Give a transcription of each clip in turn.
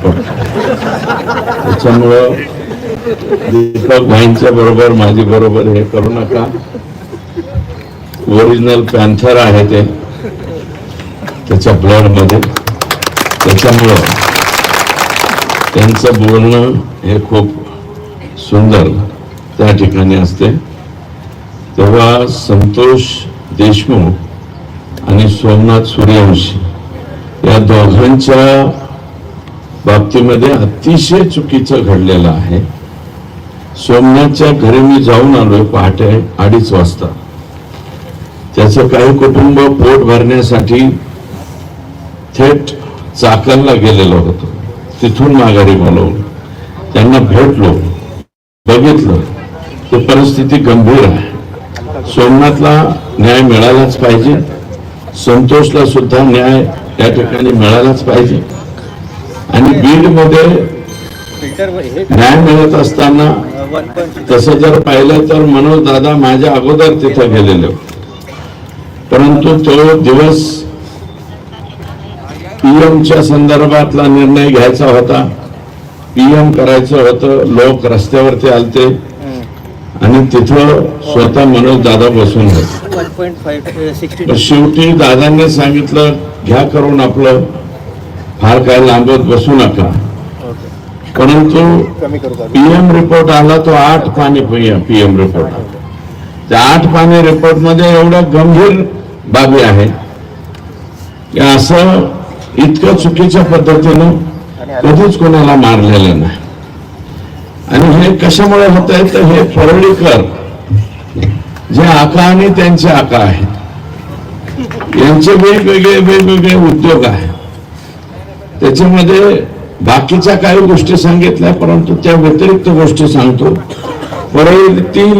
पडतो. त्याच्यामुळं दीपक भाईंच्या बरोबर माझी बरोबर हे करू नका. ओरिजिनल पॅन्थर आहे ते त्याच्या ब्लड मध्ये. त्याच्यामुळं त्यांचं बोलणं हे खूप सुंदर त्या ठिकाणी असते. तेव्हा संतोष देशमुख आणि सोमनाथ सूर्यवंशी या दोघांच्या बाबतीमध्ये अतिशय चुकीचं घडलेलं आहे. सोमनाथच्या घरी मी जाऊन आलोय पहाटे 2:30 वाजता. त्याचं काही कुटुंब पोट भरण्यासाठी थेट चाकणला गेलेलं होतं. तिथून माघारी बोलवून त्यांना भेटलो, बघितलं तर परिस्थिती गंभीर आहे. सोमनाथला न्याय मिळालाच पाहिजे, संतोषला सुद्धा न्याय या ठिकाणी मिळालाच पाहिजे. आणि बीड मध्ये न्याय मिळत असताना तसं जर पाहिलं तर मनोज दादा माझ्या अगोदर तिथे गेलेले, परंतु तो दिवस पीएमच्या संदर्भातला निर्णय घ्यायचा होता, पीएम करायचं होतं. लोक रस्त्यावरती आलते आणि तिथं स्वतः मनोज दादा बसून होते. शेवटी दादांनी सांगितलं घ्या करून आपलं, फार काय लांबत बसू नका. परंतु पीएम रिपोर्ट आला तो 8 पानी पीएम रिपोर्ट. त्या 8 पानी रिपोर्ट मध्ये एवढ्या गंभीर बाबी आहे की असं इतकं चुकीच्या पद्धतीनं कधीच कोणाला मारलेलं नाही. आणि हे कशामुळे होत आहे तर हे फरळीकर जे आका आणि त्यांचे आका आहेत यांचे वेगवेगळे उद्योग आहेत. त्याच्यामध्ये बाकीच्या काही गोष्टी सांगितल्या, परंतु त्या व्यतिरिक्त गोष्टी सांगतो. परळीतील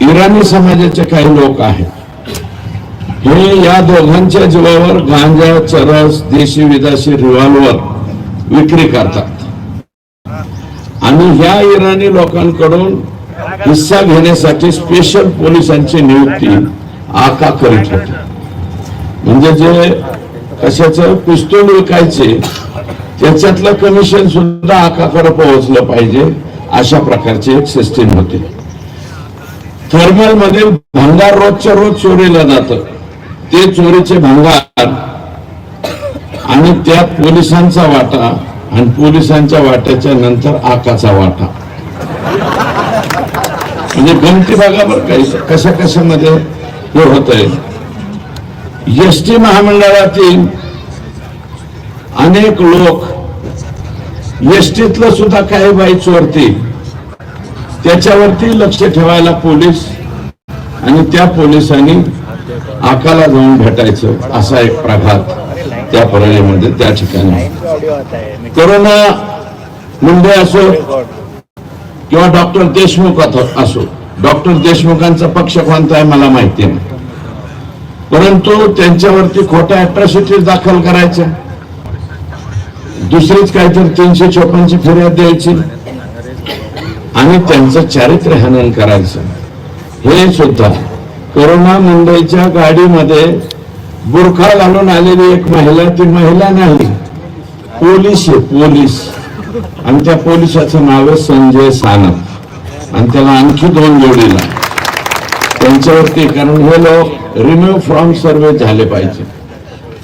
इराणी समाजाचे काही लोक आहेत, हे या दोघांच्या जीवावर गांजा, चरस, देशी विदेशी रिव्हॉल्वर विक्री करतात. आणि ह्या इराणी लोकांकडून हिस्सा घेण्यासाठी स्पेशल पोलिसांची नियुक्ती आका करीत होते. म्हणजे जे कशाचं पिस्तूल विकायचे त्याच्यातलं कमिशन सुद्धा आकाकडे पोहोचलं पाहिजे, अशा प्रकारची एक सिस्टीम होती. थर्मल मध्ये भंगार रोजच्या रोज चोरीला जातं. ते चोरीचे भंगार आणि त्यात पोलिसांचा वाटा आणि पोलिसांच्या वाट्याच्या नंतर आकाचा वाटा. म्हणजे गमती बघा बरं काही कशा कशामध्ये हे होत आहे. एसटी महामंडळातील अनेक लोक एसटीतलं सुद्धा काही बाई चोरते, त्याच्यावरती लक्ष ठेवायला पोलीस आणि त्या पोलिसांनी आकाला जाऊन भेटायचं असा एक प्रघात त्या परळीमध्ये त्या ठिकाणी. कोरोना मुंडे असो किंवा डॉक्टर देशमुख असो, डॉक्टर देशमुखांचा पक्ष कोणता आहे मला माहिती नाही, परंतु त्यांच्यावरती खोट्या अट्रॉसिटीज दाखल करायच्या, दुसरीच काहीतरी 354ची फिर्याद द्यायची आणि त्यांचं चारित्र्य हनन करायचं. हे सुद्धा कोरोना मुंबईच्या गाडीमध्ये बुरखा घालून आलेली एक महिला, ती महिला नाही पोलीस आहे, पोलीस. आणि त्या पोलिसाचं नाव आहे संजय सानप आणि त्याला आणखी 2 जोडीला त्यांच्यावरती, कारण हे लोक रिमूव्ह फ्रॉम सर्व्हिस झाले पाहिजे.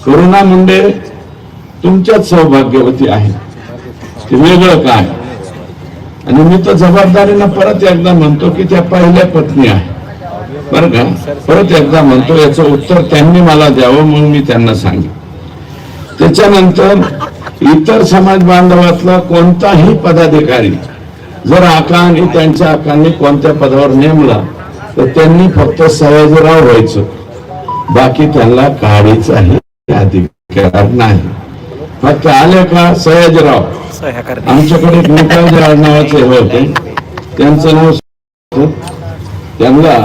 कोरोना मुंडे तुमच्याच सौभाग्यवती आहे, ते वेगळं काय. आणि मी तर जबाबदारीनं परत एकदा म्हणतो की त्या पहिल्या पत्नी आहे बरं का. परत एकदा म्हणतो याचं उत्तर त्यांनी मला द्यावं, मग मी त्यांना सांगेन. त्याच्यानंतर इतर समाज बांधवातला कोणताही पदाधिकारी जर आका आणि त्यांच्या आकांनी कोणत्या पदावर नेमला तर त्यांनी फक्त सयाजीराव व्हायचं, बाकी त्यांना काढीचाही अधिकार नाही. फक्त आले का सयाजीराव. आमच्याकडे एक निकालजे नावाचे होते, त्यांचं नाव त्यांना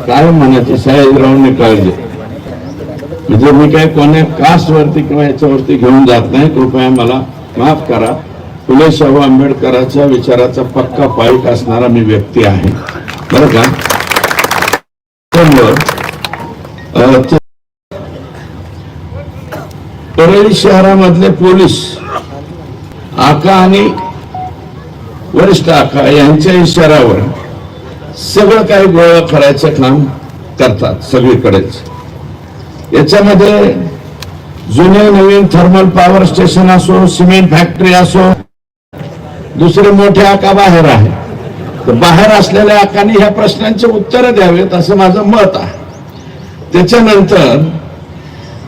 काय म्हणायचे सयाजीराव निकालजे. म्हणजे मी काय कोण्या कास्ट वरती किंवा याच्यावरती घेऊन जात नाही, कृपया मला माफ करा. फुले शाहू आंबेडकरांच्या विचाराचा पक्का पाईक असणारा मी व्यक्ती आहे बरं का. परळी शहरामधले पोलीस आका आणि वरिष्ठ आका यांच्या इशाऱ्यावर सगळं काही गोळा करायचं काम करतात सगळीकडेच. याच्यामध्ये जुने नवीन थर्मल पॉवर स्टेशन असो, सिमेंट फॅक्टरी असो, दुसरे मोठे आका बाहेर आहे. तर बाहेर असलेल्या आकांनी ह्या प्रश्नांची उत्तर द्यावेत असं माझं मत आहे. त्याच्यानंतर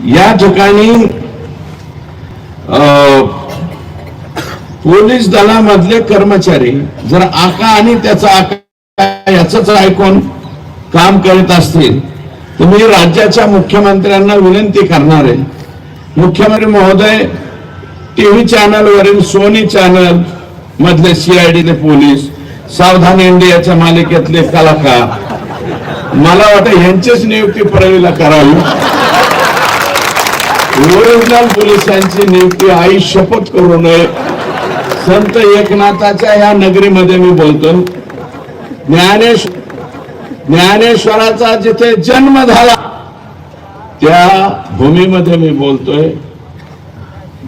या ठिकाणी पोलीस दलामधले कर्मचारी जर आका आणि त्याचा आका याच ऐकून काम करत असतील तर मी राज्याच्या मुख्यमंत्र्यांना विनंती करणार आहे, मुख्यमंत्री महोदय, टीव्ही चॅनलवरील सोनी चॅनल मधले सीआयडीचे पोलीस, सावधान इंडियाच्या मालिकेतले कलाकार, मला वाटतं यांचीच नियुक्ती परळीला करावी. ओरिजिनल पोलिसांची नियुक्ती आई शपथ करू नये. संत एकनाथाच्या या नगरीमध्ये मी बोलतो, ज्ञानेश्वराचा जिथे जन्म झाला त्या भूमीमध्ये मी बोलतोय.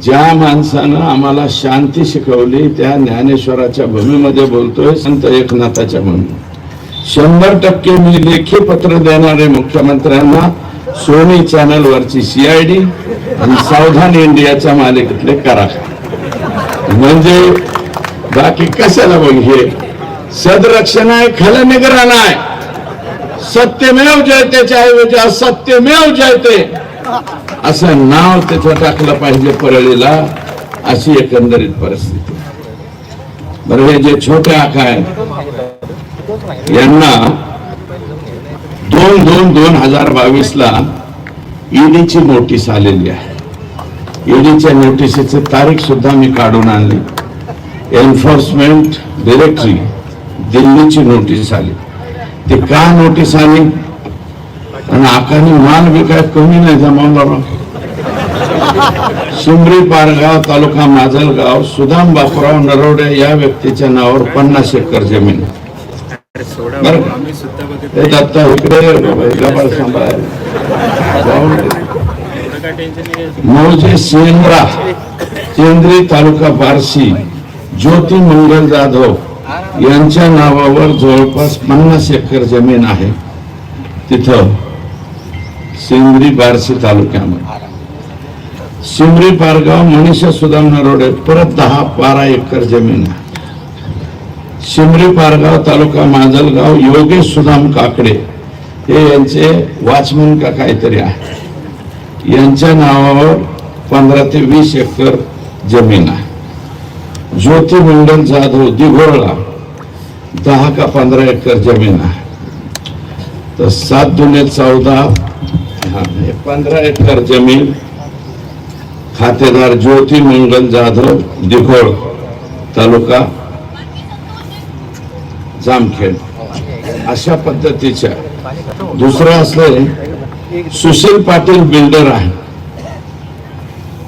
ज्या माणसानं आम्हाला शांती शिकवली त्या ज्ञानेश्वराच्या भूमीमध्ये बोलतोय, संत एकनाथाच्या भूमी. 100% मी लेखी पत्र देणारे मुख्यमंत्र्यांना सोनी चॅनल वरची सीआयडी आणि सावधान इंडियाच्या मालिकेतले करा. म्हणजे बाकी कशाला बघ, हे सदरक्षण आहे, खल निग्रहण आहे. सत्यमेव जयतेच्या ऐवजी असत्यमेव जयते असं नाव तिथं टाकलं पाहिजे परळीला, अशी एकंदरीत परिस्थिती. बरं, हे जे छोटे आका आहेत यांना 2/2/2022 ईडीची नोटीस आलेली आहे. ईडीच्या नोटिसीची तारीख सुद्धा मी काढून आणली. एन्फोर्समेंट डायरेक्टरी दिल्लीची नोटीस आली. ती का नोटीस आली? आणि आकानी माल बी काय कमी नाही जमावला. शिमरी पारगाव तालुका माजलगाव सुदाम बापूराव नरवडे या व्यक्तीच्या नावावर 50 एकर जमीन. बरं का? दत्ता इकडे मौजे सेंद्री तालुका बार्शी ज्योती मंगल जाधव यांच्या नावावर जवळपास 50 एकर जमीन आहे. तिथं सेंद्री बार्शी तालुक्यामध्ये शिमरी पारगाव मनीषा सुदाम नरोडे परत 10-12 एकर जमीन आहे. शिमरी पारगाव तालुका माजलगाव योगेश सुदाम काकडे हे यांचे वॉचमन का काहीतरी आहे, यांच्या नावावर 15 ते 20 एकर जमीन आहे. ज्योती मंडल जाधव दिघोळला 10 का 15 एकर जमीन आहे. तर 7 दुने 14 15 एकर जमीन. खातेदार ज्योती मंगल जाधव दिघोळ तालुका जामखेड. अशा पद्धतीच्या. दुसरं असले सुशील पाटील बिल्डर आहे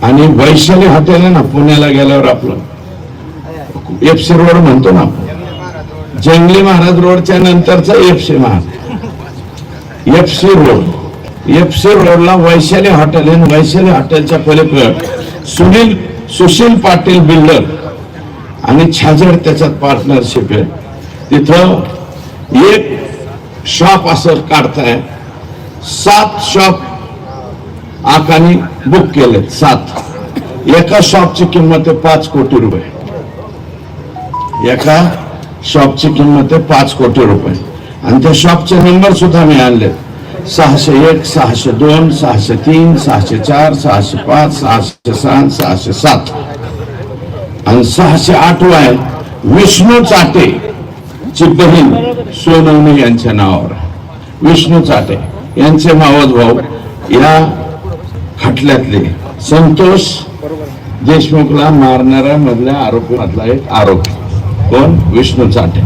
आणि वैशाली हॉटेल आहे ना पुण्याला गेल्यावर आपलं एफसी रोड म्हणतो ना आपण, जंगली महाराज रोडच्या नंतरचा एफसी महाराज एफसी रोडला वैशाली हॉटेल आहे. वैशाली हॉटेलच्या पलीकडे सुशील पाटील बिल्डर आणि छाजेड त्याच्यात पार्टनरशिप आहे. तिथं एक शॉप असं काढताय. 7 शॉप आकानी बुक केले. 7. एका शॉपची किंमत आहे 5 कोटी रुपये. एका शॉपची किंमत आहे 5 कोटी रुपये. आणि त्या शॉपचे नंबर सुद्धा मी आणले. 601, 602, 603, 604, 605, 606, 607 आणि 608 आहे विष्णू चाटे ची बहीण सोनवणे यांच्या नावावर. विष्णू चाटे यांचे मावस भाऊ या खटल्यातले संतोष देशमुखला मारणाऱ्या मधल्या आरोपी मधला एक आरोपी कोण? विष्णू चाटे.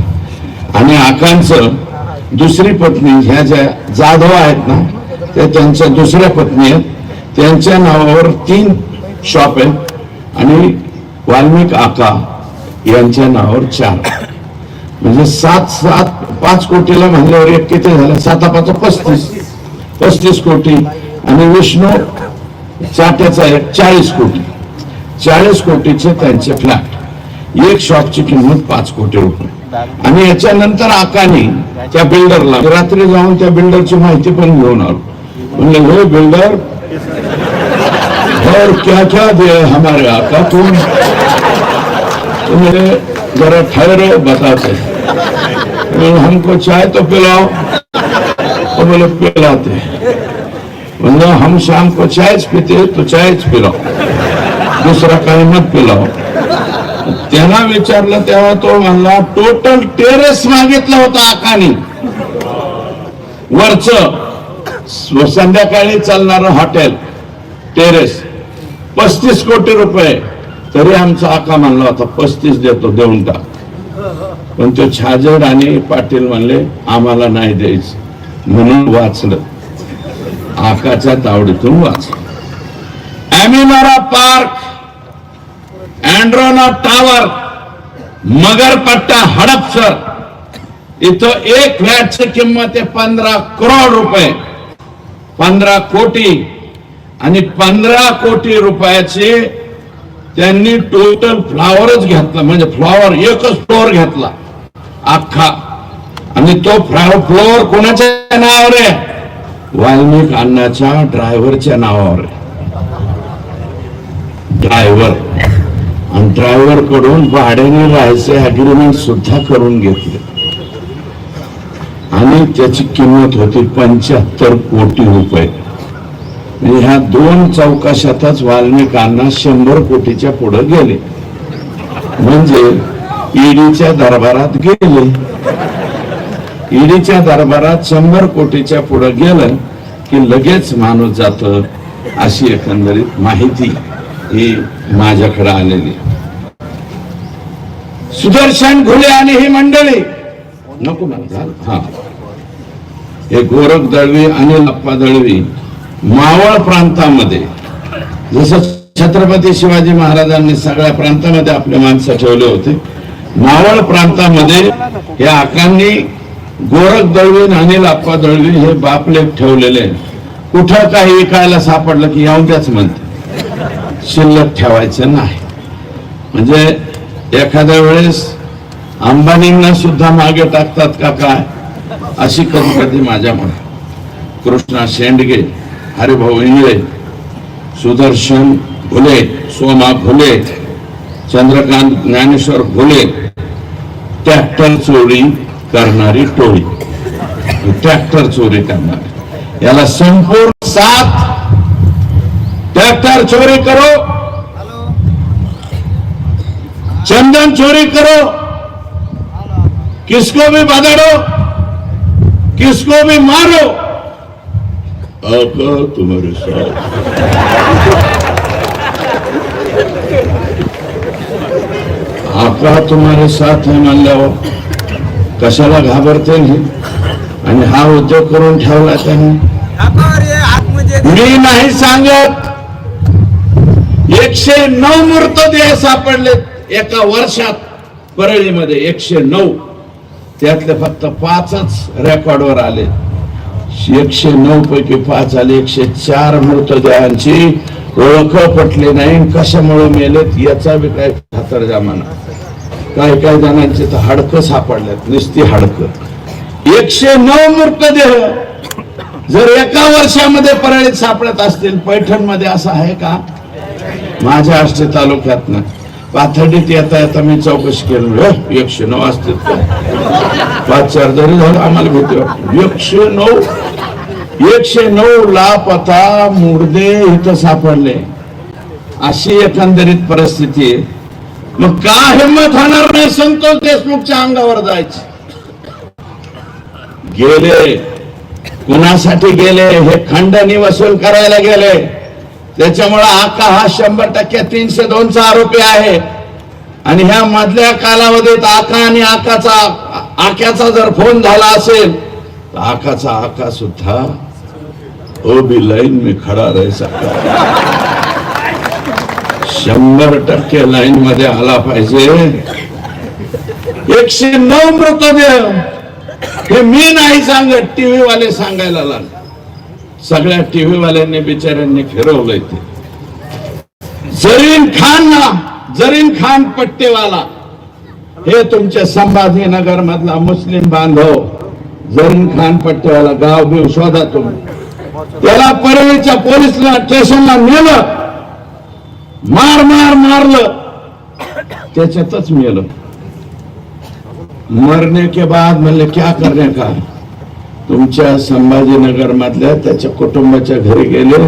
आणि आकांचं दुसरी पत्नी ह्या ज्या जाधव आहेत ना त्या त्यांच्या दुसऱ्या पत्नी आहेत. त्यांच्या नावावर 3 शॉप आहेत आणि वाल्मिक आका यांच्या नावावर 4. म्हणजे 5 कोटीला म्हणल्यावर एक किती झालं? 7 35 कोटी. आणि विष्णू चाट्याचा एक 40 कोटी. 40 कोटीचे त्यांचे फ्लॅट, एक शॉपची किंमत 5 कोटी रुपये. आणि याच्यानंतर आकानी त्या बिल्डरला रात्री जाऊन त्या बिल्डरची माहिती पण घेऊन आलो. म्हणले हे बिल्डर और क्या क्या दिया हमारे आका तुम, मेरे जरा ठहरो बताते. हमको चाय तो पिलाओ. तो बोले पिलाते. म्हणजे हम शाम को चाय पीते तो चाय पिलाओ, दुसरा काही मत पिलाओ. त्यांना विचारलं तेव्हा तो म्हणला टोटल टेरेस मागितलं होतं आकानी, वरच संध्याकाळी चालणारं हॉटेल टेरेस 35 कोटी रुपये. तरी आमचा आका म्हणला होता 35 देतो, देऊन टाक. पण तो छाजेड आणि पाटील म्हणले आम्हाला नाही द्यायचं, म्हणून वाचलं, आकाच्या तावडीतून वाचलं. अॅमिनोरा पार्क, अँड्रोना टॉवर, मगरपट्टा, हडपसर इथं एक फ्लॅटची किंमत आहे 15 करोड रुपये, 15 कोटी. आणि 15 कोटी रुपयाचे त्यांनी टोटल फ्लॉवरच घेतला, म्हणजे फ्लॉवर एकच फ्लोअर घेतला अख्खा. आणि तो फ्लोअर कोणाच्या नावावर आहे? वाल्मिक अण्णाच्या ड्रायव्हरच्या नावावर आहे. ड्रायव्हर आणि ड्रायव्हर कडून भाड्याने राहायचे अग्रीमेंट सुद्धा करून घेतले. आणि त्याची किंमत होती 75 कोटी रुपये. म्हणजे ह्या 2 चौकाशातच वाल्मिक अण्णा 100 कोटीच्या पुढे गेले. म्हणजे ईडीच्या दरबारात गेले. ईडीच्या दरबारात 100 कोटीच्या पुढे गेलं की लगेच माणूस जात. अशी एकंदरीत माहिती ही माझ्याकडे आलेली. सुदर्शन घुले आणि ही मंडळी नको म्हणतात. हा, हे गोरख दळवी, अनिल अप्पा दळवी मावळ प्रांतामध्ये, जसं छत्रपती शिवाजी महाराजांनी सगळ्या प्रांतामध्ये आपले माणसं ठेवले होते, मावळ प्रांतामध्ये या आकांनी गोरख दळवी, अनिल अप्पा दळवी हे बापलेख ठेवलेले. कुठं काही विकायला सापडलं की येऊन त्याच म्हणते, शिल्लक ठेवायचं नाही. म्हणजे एखाद्या वेळेस अंबानींना सुद्धा मागे टाकतात का काय, अशी कधी कधी माझ्या मनात. कृष्णा शेंडगे, हरिभाऊ इंगळे, सुदर्शन घुले, सोमा घुले, चंद्रकांत ज्ञानेश्वर घुले, ट्रॅक्टर चोरी करणारी टोळी, ट्रॅक्टर चोरी करणारी, याला संपूर्ण साथ. ट्रैक्टर चोरी करो, चंदन चोरी करो, किसको भी बदड़ो, किसको भी मारो, आका तुम्हारे साथ. आका तुम्हारे साथ है म्हणल्यावर कशाला घाबरते. आणि हा उद्योग करून ठेवला त्यांनी. मी नाही सांगत, 109 मृतदेह सापडले एका वर्षात परळीमध्ये. 109, त्यातले फक्त 5च रेकॉर्डवर आले. 109 पैकी 5 आले. 104 मृतदेहांची ओळख पटली नाही. कशामुळे मेलेत याचा बी काय खातरजमा. काही काही जणांची तर हाडकं सापडल्यात, नुसती हाडकं. 109 मृतदेह जर एका वर्षामध्ये परळीत सापडत असतील, पैठण मध्ये असं आहे का? माझ्या आष्टी तालुक्यात पाथर्डीत येता येता मी चौकशी केली, 109 असतील. 5-4 जरी झालं आम्हाला भीती वाटते. 109 लापता मुर्दे इथं सापडले. अशी एकंदरीत परिस्थिती आहे. मग का हिंमत होणार नाही संतोष देशमुखच्या अंगावर जायची? गेले कुणासाठी गेले? हे खंडणी वसूल करायला गेले. त्याच्यामुळे आका हा 100% 302चा आरोपी आहे. आणि ह्या मधल्या कालावधीत आका आणि आक्याचा जर फोन झाला असेल तर आकाचा आका सुद्धा ओबी लाईन में खडा रह सकता. 100% लाईन मध्ये आला पाहिजे. 109 मृतदेह हे मी नाही सांगत, टीव्ही वाले सांगायला लागले. सगळ्या टीव्ही वाल्यांनी बिचाऱ्यांनी फिरवलंय ते. जरीन खान पट्टेवाला हे तुमच्या संभाजीनगर मधला मुस्लिम बांधव जरीन खान पट्टेवाला गाव बिव शोधा तुम्ही त्याला परळीच्या पोलीस स्टेशनला नेलं मारलं त्याच्यातच मेलं मरने के बाद म्हणले क्या करणे का तुमच्या संभाजीनगर मधल्या त्याच्या कुटुंबाच्या घरी गेले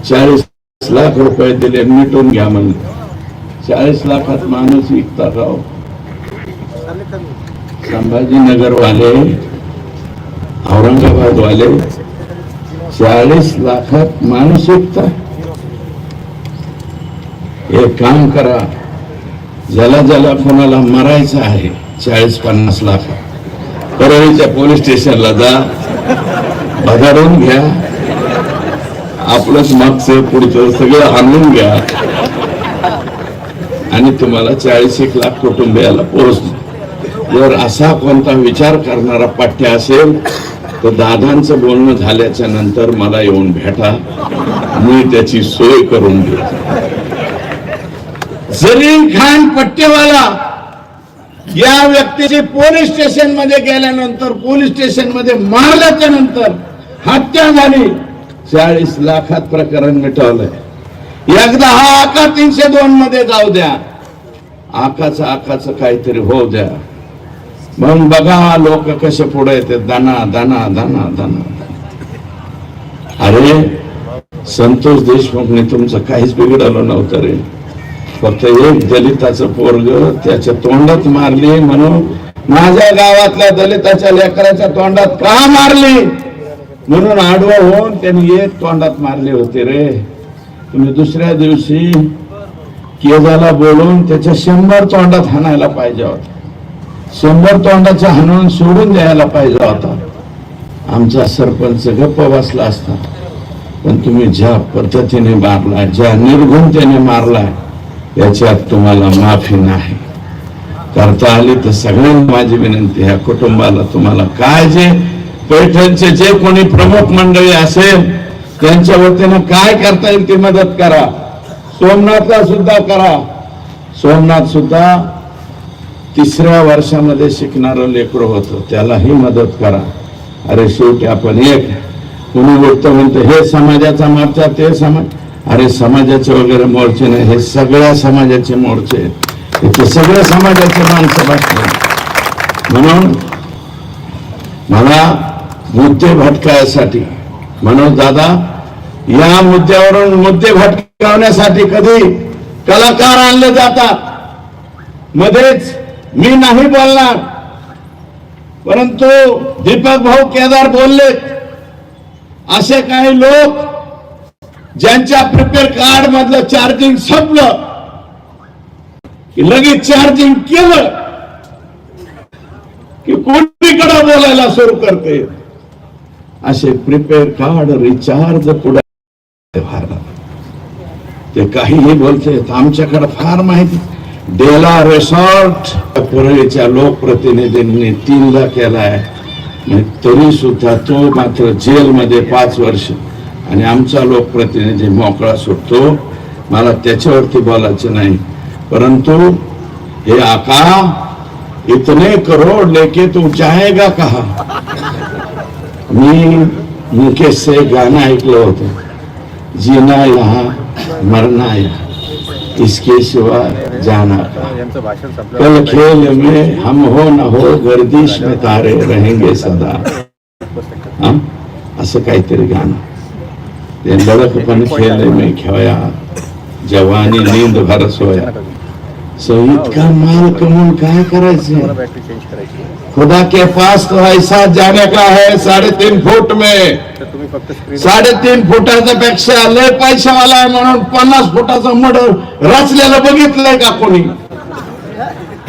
40 लाख रुपये दिले मिटून घ्या म्हणले 40 लाखात माणूस विकता का संभाजीनगर वाले औरंगाबाद वाले 40 लाखात माणूस विकता एक काम करा ज्याला कोणाला मरायचं आहे 40-50 लाख परळीच्या पोलीस स्टेशनला जा बघाडून घ्या आपलंच मागचं पुढचं सगळं आणून घ्या आणि तुम्हाला 40 लाख कुटुंबियाला पोहोचतो जर असा कोणता विचार करणारा पाठ्य असेल तर दादांचं बोलणं झाल्याच्या नंतर मला येऊन भेटा मी त्याची सोय करून देतो जरीन खान पट्टेवाला या व्यक्तीची पोलीस स्टेशन मध्ये गेल्यानंतर पोलीस स्टेशन मध्ये मारल्याच्या नंतर हत्या झाली 40 लाखात प्रकरण मिटवलंय एकदा हा आका 302 मध्ये जाऊ द्या आकाचं काहीतरी होऊ द्या मग बघा लोक कसे पुढे येते दाना दाना दाना दाना अरे संतोष देशमुखने तुमचं काहीच बिघडलं नव्हतं रे फक्त एक दलिताचं पोरग त्याच्या तोंडात मारली म्हणून माझ्या गावातल्या दलिताच्या लेकराच्या तोंडात का मारली म्हणून आडवं होऊन त्यांनी एक तोंडात मारले होते रे तुम्ही दुसऱ्या दिवशी केजाला बोलून त्याच्या 100 तोंडात हाणायला पाहिजे होता 100 तोंडाच्या हाणून सोडून द्यायला पाहिजे होता आमचा सरपंच गप्प बसला असता पण तुम्ही ज्या पद्धतीने मारलाय ज्या निर्घुणतेने मारलाय याच्यात तुम्हाला माफी नाही करता आली तर सगळ्यांना माझी विनंती ह्या कुटुंबाला तुम्हाला काय जे पैठणचे जे कोणी प्रमुख मंडळी असेल त्यांच्या वतीनं काय करता येईल ती मदत करा सोमनाथला सुद्धा करा सोमनाथ सुद्धा 3ऱ्या वर्षामध्ये शिकणारं लेकरं होतं त्यालाही मदत करा अरे शेवटी आपण एक कोणी गोष्ट म्हणतो हे समाजाचा मोर्चा ते समाज अरे समाजाचे वगैरे मोर्चे नाही हे सगळ्या समाजाचे मोर्चे इथे सगळ्या समाजाचे माणसं बसले म्हणून मला मुद्दे भटकायसाठी मनोज दादा या मुद्द्यावरून मुद्दे भटकावण्यासाठी कधी कलाकार आणले जातात मध्येच मी नाही बोलणार परंतु दीपक भाऊ केदार बोलले असे काही लोक ज्यांच्या प्रिपेअर कार्ड मधलं चार्जिंग संपलं की लगेच चार्जिंग केलं की कोणीकडे बोलायला सुरू करते असे प्रिपेअर कार्ड रिचार्ज पुढे ते काहीही बोलते आमच्याकडे फार माहिती डेला रिसॉर्ट परळीच्या लोकप्रतिनिधींनी 3 ला केलाय तरी सुद्धा तो मात्र जेलमध्ये 5 वर्ष आणि आमचा लोकप्रतिनिधी मोकळा सुटतो मला त्याच्यावरती बोलायचं नाही परंतु हे आका इतने करोड लेके तू जाएगा कहा मी मुकेश से गाणं ऐकलं होतं जीना यहाँ मरना यहाँ इसके सिवा जाना कल खेल में हम हो न हो गर्दिश में तारे रहेंगे सदा असं काहीतरी गाणं ते लड़कपन खेल में खोया जवानी नींद भर सोया शहीद का माल कमून काय करायचं खुदा के पास तो ऐसा जाने का है 3.5 फूट में 3.5 फुटाच्या पेक्षा लय पैशावाला आहे म्हणून 50 फुटाचं मड रचलेलं बघितलंय का कोणी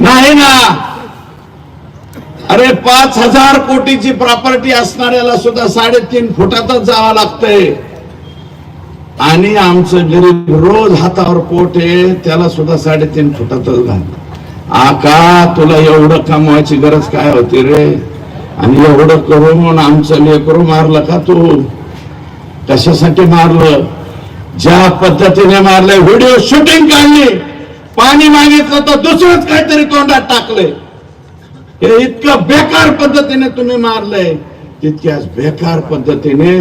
नाही ना अरे 5,000 कोटीची प्रॉपर्टी असणाऱ्याला सुद्धा 3.5 फुटातच जावं लागतंय आणि आमचं गरीब रोज हातावर पोट आहे त्याला सुद्धा 3.5 फुटातच घाल आका तुला एवढं कमवायची गरज काय होती रे आणि एवढं करून आमचं लेकरू मारलं का तू कशासाठी मारलं ज्या पद्धतीने मारले, व्हिडिओ शूटिंग काढली, पाणी मागितलं तर दुसरंच काहीतरी तोंडात टाकले. हे इतकं बेकार पद्धतीने तुम्ही मारलंय. तितक्याच बेकार पद्धतीने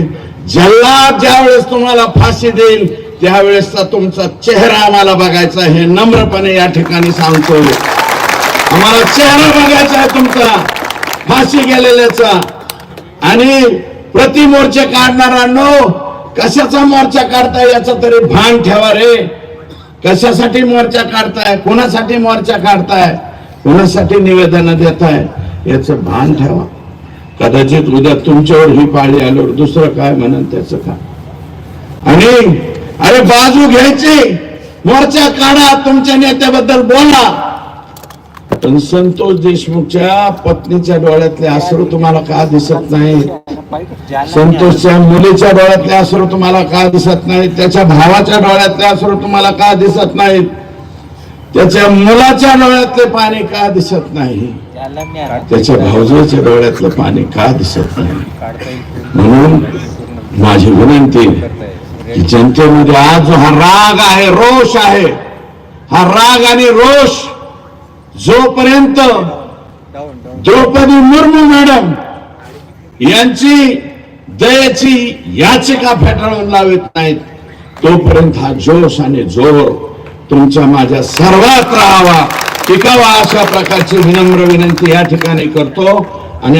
जल्लाद ज्यावेळेस तुम्हाला फाशी देईल त्यावेळेसचा तुमचा चेहरा आम्हाला बघायचा, हे नम्रपणे या ठिकाणी सांगतो. आम्हाला चेहरा बघायचा आहे तुमचा फाशी गेलेल्याचा. आणि प्रति मोर्चे काढणाऱ्यांनो, कशाचा मोर्चा काढताय याचं तरी भान ठेवा रे. कशासाठी मोर्चा काढताय, कोणासाठी मोर्चा काढताय, कोणासाठी निवेदन देताय याचं भान ठेवा. कदाचित उद्या तुमच्यावर ही पाळी आल्यावर दुसरं काय म्हणन त्याचं काय. आणि अरे बाजू घ्यायची, मोर्चा काढा, तुमच्या नेत्याबद्दल बोला, पण संतोष देशमुखच्या पत्नीच्या डोळ्यातले अश्रू तुम्हाला का दिसत नाही? संतोषच्या मुलीच्या डोळ्यातले अश्रू तुम्हाला का दिसत नाहीत? त्याच्या भावाच्या डोळ्यातले अश्रू तुम्हाला का दिसत नाहीत? त्याच्या मुलाच्या डोळ्यातले पाणी का दिसत नाही? त्याच्या भावजाच्या डोळ्यातलं पाणी का दिसत नाही? म्हणून माझी विनंती की जनतेमध्ये आज जो हा राग आहे, रोष आहे, हा राग आणि रोष जोपर्यंत द्रौपदी मुर्मू मॅडम यांची दयेची याचिका फेटाळून लावत नाहीत तोपर्यंत हा जोश आणि जोर तुमच्या माझ्या सर्वात राहावा, टिकावा, अशा प्रकारची विनम्र विनंती या ठिकाणी करतो. आणि